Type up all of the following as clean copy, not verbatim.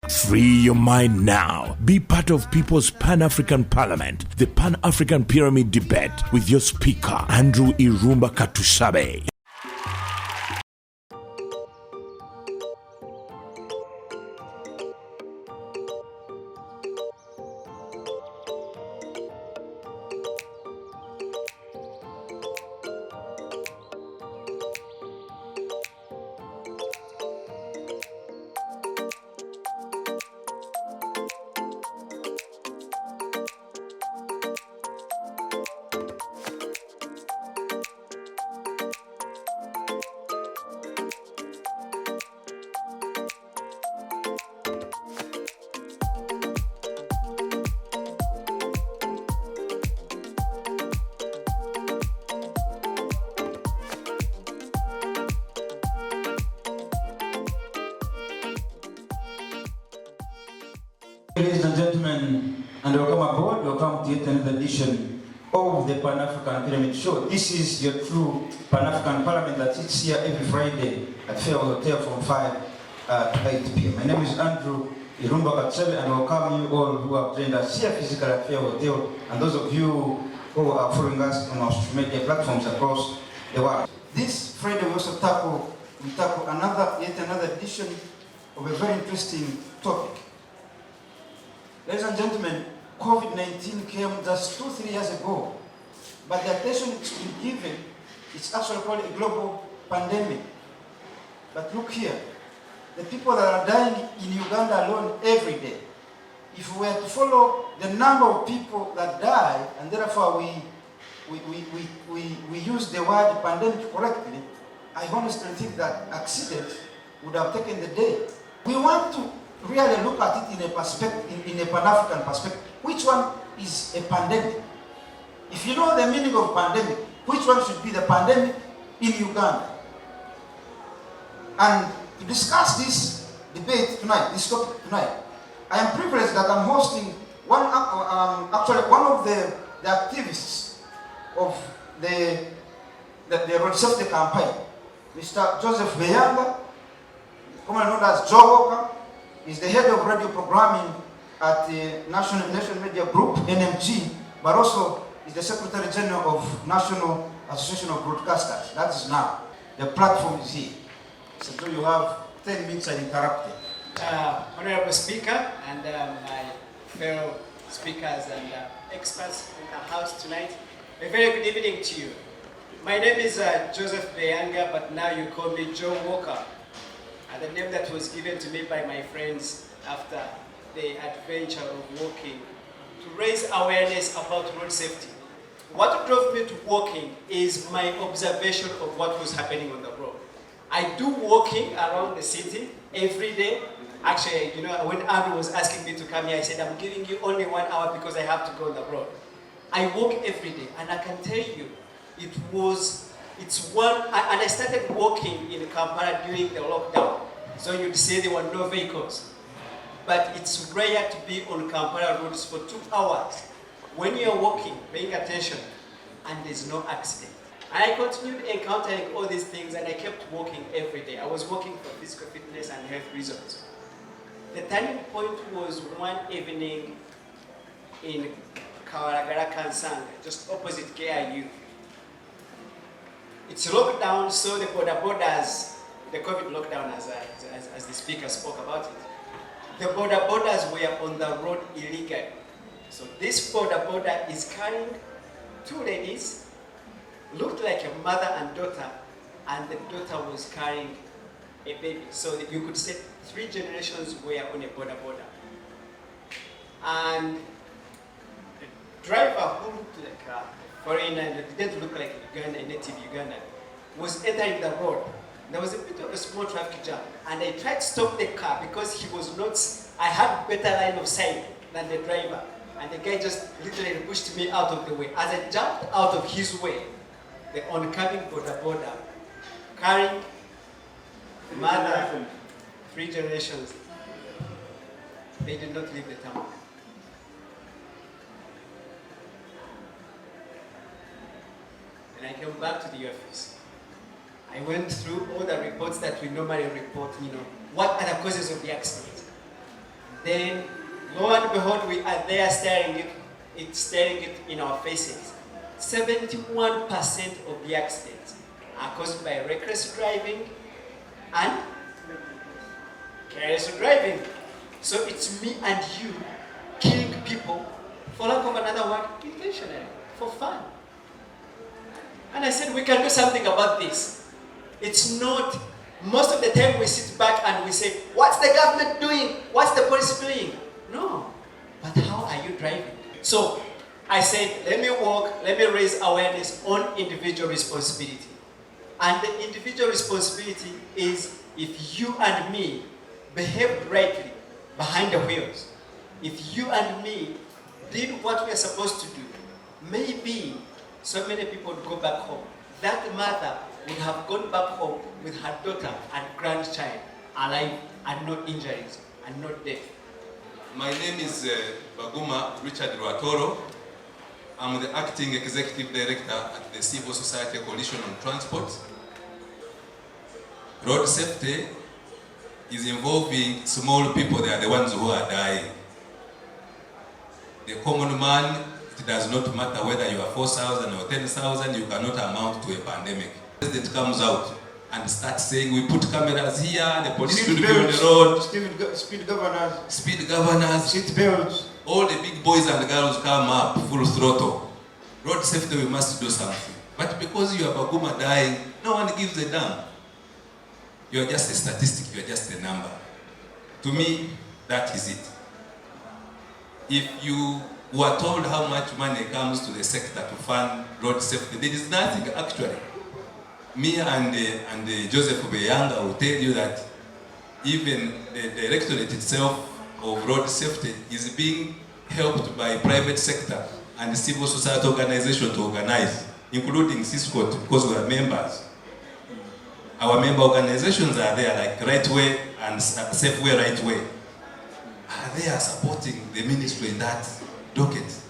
Free your mind now. Be part of People's Pan-African Parliament, the Pan-African Pyramid Debate with your speaker, Andrew Irumba Katusabe. Ladies and gentlemen, and welcome aboard. Welcome to yet another edition of the Pan-African Pyramid Show. This is your true Pan-African Parliament that sits here every Friday at Fairway Hotel from 5 to 8 p.m. My name is Andrew Irumba Katusabe, and I welcome you all who have joined us here physically at Fairway Hotel, and those of you who are following us on our social media platforms across the world. This Friday we also tackle yet another edition of a very interesting topic. Ladies and gentlemen, COVID-19 came just 2-3 years ago, but the attention it's been given, it's actually called a global pandemic. But look here, the people that are dying in Uganda alone every day, if we were to follow the number of people that die, and therefore we use the word pandemic correctly, I honestly think that accidents would have taken the day. We want to really look at it in a perspective, in a Pan-African perspective. Which one is a pandemic? If you know the meaning of pandemic, which one should be the pandemic in Uganda? And to discuss this debate tonight, this topic tonight, I am privileged that I'm hosting one of the activists of the road safety campaign, Mr. Joseph Beyanga, commonly known as Joe Walker. He's the head of radio programming at the National Media Group, NMG, but also is the Secretary General of National Association of Broadcasters. That is now. The platform is here. So you have 10 minutes uninterrupted. Honorable Speaker and my fellow speakers and experts in the House tonight, a very good evening to you. My name is Joseph Beyanga, but now you call me Joe Walker. The name that was given to me by my friends after the adventure of walking to raise awareness about road safety. What drove me to walking is my observation of what was happening on the road. I do walking around the city every day. Actually, you know, when Andrew was asking me to come here, I said, I'm giving you only 1 hour because I have to go on the road. I walk every day, and I can tell you, and I started walking in Kampala during the lockdown. So you'd say there were no vehicles. But it's rare to be on Kampala roads for 2 hours when you're walking, paying attention, and there's no accident. And I continued encountering all these things, and I kept walking every day. I was walking for physical fitness and health reasons. The turning point was one evening in Kawaragara, Kansanga, just opposite KIU. It's lockdown, so the borders, the COVID lockdown, as the speaker spoke about it, the borders were on the road illegally. So this border is carrying 2 ladies, looked like a mother and daughter, and the daughter was carrying a baby. So that you could say 3 generations were on a border. And the driver, who looked like a foreigner and didn't look like a native Ugandan, was entering the road. There was a bit of a small traffic jam, and I tried to stop the car because he was not, I had better line of sight than the driver, and the guy just literally pushed me out of the way. As I jumped out of his way, the oncoming border, carrying mother, 3 generations, they did not leave the town. And I came back to the office. I went through all the reports that we normally report, what are the causes of the accident. Then, lo and behold, we are there staring it in our faces. 71% of the accidents are caused by reckless driving and careless driving. So it's me and you killing people, for lack of another word, intentionally, for fun. And I said we can do something about this. It's not, most of the time we sit back and we say, what's the government doing? What's the police doing? No, but how are you driving? So I said, let me raise awareness on individual responsibility. And the individual responsibility is if you and me behave rightly behind the wheels, if you and me did what we are supposed to do, maybe so many people would go back home. That mother would have gone back home with her daughter and grandchild alive and no injuries and no death. My name is Baguma Richards. I'm the Acting Executive Director at the Civil Society Coalition on Transport. Road safety is involving small people. They are the ones who are dying. The common man, it does not matter whether you are 4,000 or 10,000, you cannot amount to a pandemic. The president comes out and starts saying, we put cameras here, the police should be on the road. Speed governors, Seat belts. All the big boys and girls come up full throttle. Road safety, we must do something. But because you are Baguma dying, no one gives a damn. You are just a statistic, you are just a number. To me, that is it. If you were told how much money comes to the sector to fund road safety, there is nothing actually. Me and Joseph Beyanga will tell you that even the directorate itself of road safety is being helped by private sector and civil society organization to organize, including Cisco, because we are members. Our member organizations are there, like Right Way and Safeway Right Way. They are supporting the ministry in that docket.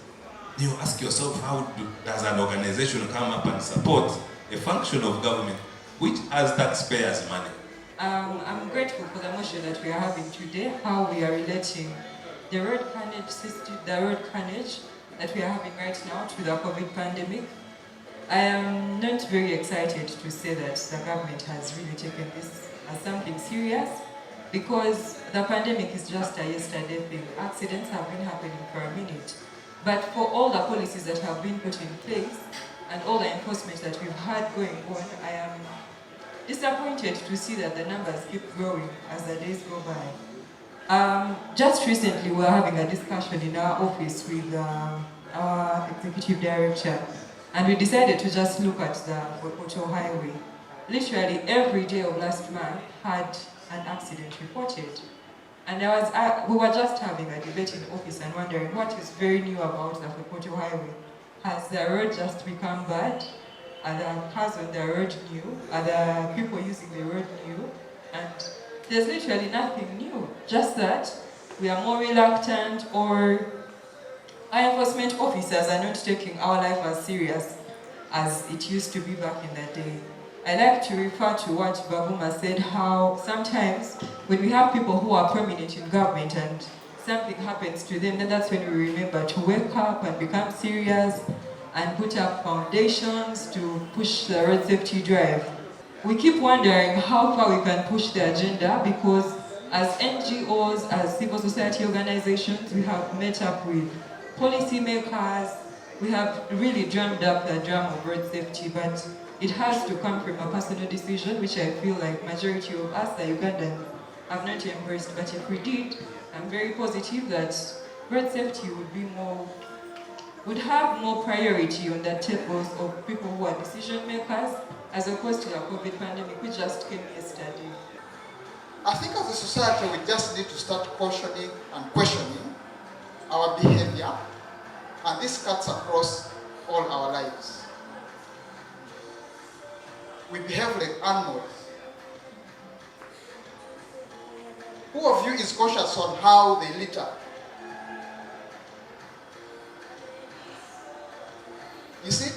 You ask yourself, how does an organization come up and support a function of government which has taxpayers' money? I'm grateful for the motion that we are having today, how we are relating the road carnage system, the road carnage that we are having right now to the COVID pandemic. I am not very excited to say that the government has really taken this as something serious, because the pandemic is just a yesterday thing. Accidents have been happening for a minute. But for all the policies that have been put in place and all the enforcement that we've had going on, I am disappointed to see that the numbers keep growing as the days go by. Just recently, we were having a discussion in our office with our executive director, and we decided to just look at the Okocho Highway. Literally every day of last month had an accident reported. And we were just having a debate in office and wondering what is very new about the Okocho Highway. Has the road just become bad? Are the cars on the road new? Are the people using the road new? And there's literally nothing new, just that we are more reluctant, or our enforcement officers are not taking our life as serious as it used to be back in the day. I like to refer to what Baguma said, how sometimes when we have people who are prominent in government and something happens to them, then that's when we remember to wake up and become serious and put up foundations to push the road safety drive. We keep wondering how far we can push the agenda, because as NGOs, as civil society organizations, we have met up with policymakers, we have really drummed up the drum of road safety, but it has to come from a personal decision, which I feel like majority of us, the Ugandans, have not embraced. But if we did, I'm very positive that road safety would have more priority on the tables of people who are decision makers, as opposed to the COVID pandemic, which just came yesterday. I think as a society, we just need to start cautioning and questioning our behavior, and this cuts across all our lives. We behave like animals. Who of you is cautious on how they litter? You see?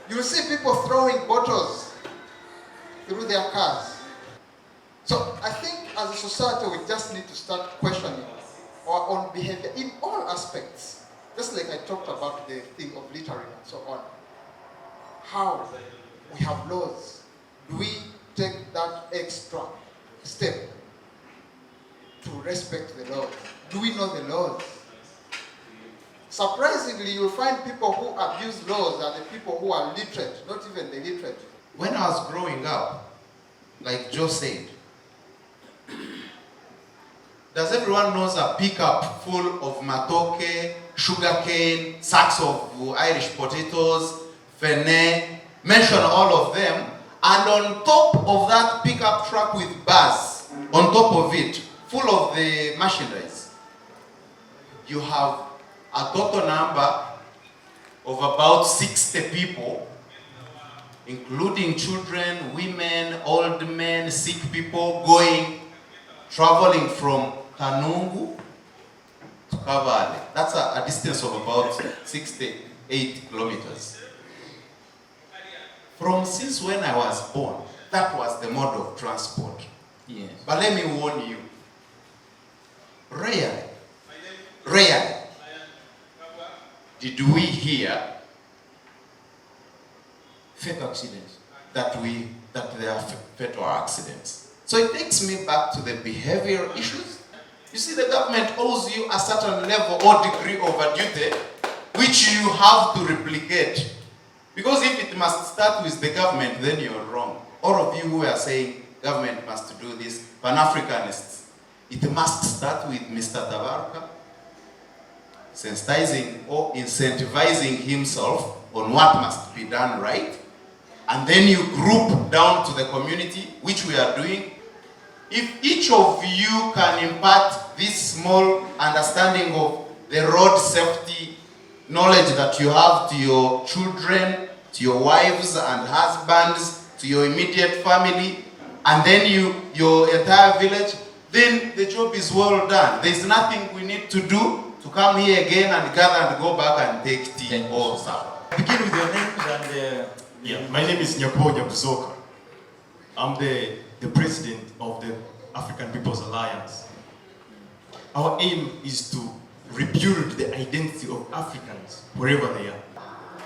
You'll see people throwing bottles through their cars. So I think as a society, we just need to start questioning own behavior in all aspects. Just like I talked about the thing of littering and so on. How we have laws. Do we take that extra step to respect the laws? Do we know the laws? Surprisingly, you'll find people who abuse laws are the people who are literate, not even the literate. When I was growing up, like Joe said, does everyone knows a pickup full of matoke, sugarcane, sacks of Irish potatoes, fene, mention all of them, and on top of that pickup truck with bars, on top of it, full of the machineries, you have a total number of about 60 people, including children, women, old men, sick people, traveling from Kanungu to Kavale. That's a distance of about 68 kilometers. Since when I was born, that was the mode of transport. Yes. But let me warn you, rarely did we hear Fatal accidents. that there are fatal accidents. So it takes me back to the behavioral issues. You see, the government owes you a certain level or degree of a duty which you have to replicate. Because if it must start with the government, then you're wrong. All of you who are saying government must do this, Pan-Africanists, it must start with Mr. Tabarka sensitizing or incentivizing himself on what must be done right. And then you group down to the community, which we are doing. If each of you can impart this small understanding of the road safety knowledge that you have to your children, to your wives and husbands, to your immediate family, and then your entire village, then the job is well done. There's nothing we need to do to come here again and gather and go back and take tea or stuff. Begin with your names and Yeah, my name is Nyapo Nyabuzoka. I'm the president of the African People's Alliance. Our aim is to rebuild the identity of Africans wherever they are.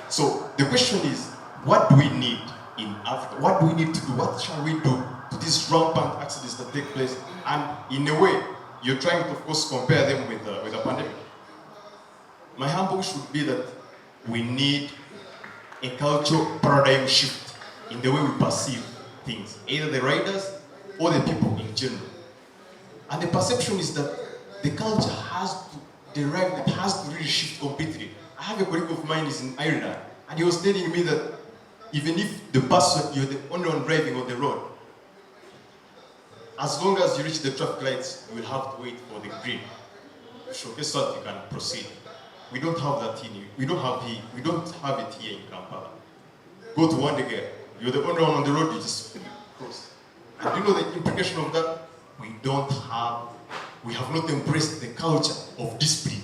So the question is, what do we need in Africa? What do we need to do? What shall we do to these rampant accidents that take place? And in a way, you're trying to, of course, compare them with a pandemic. My humble wish would be that we need a cultural paradigm shift in the way we perceive things, either the riders or the people in general. And the perception is that the culture has to derive, it has to really shift completely. I have a colleague of mine is in Ireland, and he was telling me that even if the person, you're the only one driving on the road, as long as you reach the traffic lights, you will have to wait for the green. So guess what, you can proceed. We don't have that in you. We don't have it here in Kampala. Go to Wandegere. You're the only one on the road, you just cross. And you know the implication of that? We have not embraced the culture of discipline.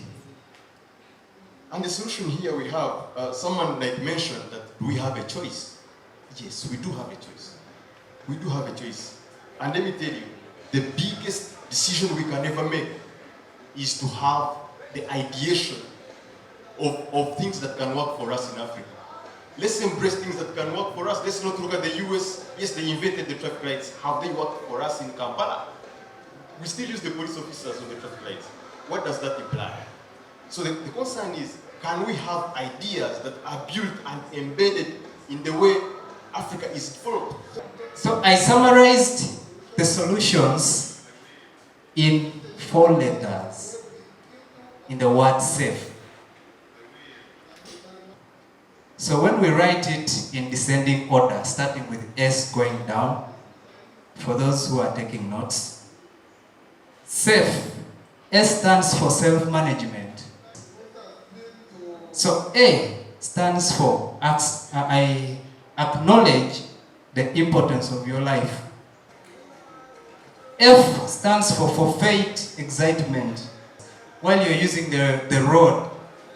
And the solution here we have, someone like mentioned that we have a choice. Yes, we do have a choice. We do have a choice. And let me tell you, the biggest decision we can ever make is to have the ideation of things that can work for us in Africa. Let's embrace things that can work for us. Let's not look at the US. Yes, they invented the traffic lights. Have they worked for us in Kampala? We still use the police officers on the traffic lights. What does that imply? So the concern is, can we have ideas that are built and embedded in the way Africa is developed? So I summarized the solutions in 4 letters in the word safe. So when we write it in descending order, starting with S going down, for those who are taking notes, safe, S stands for self-management. So A stands for I acknowledge the importance of your life. F stands for faith, excitement. While you're using the road,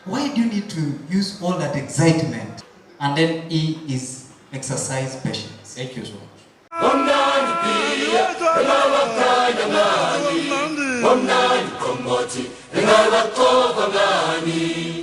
why do you need to use all that excitement? And then E is exercise patience. thank you so much. Engai batova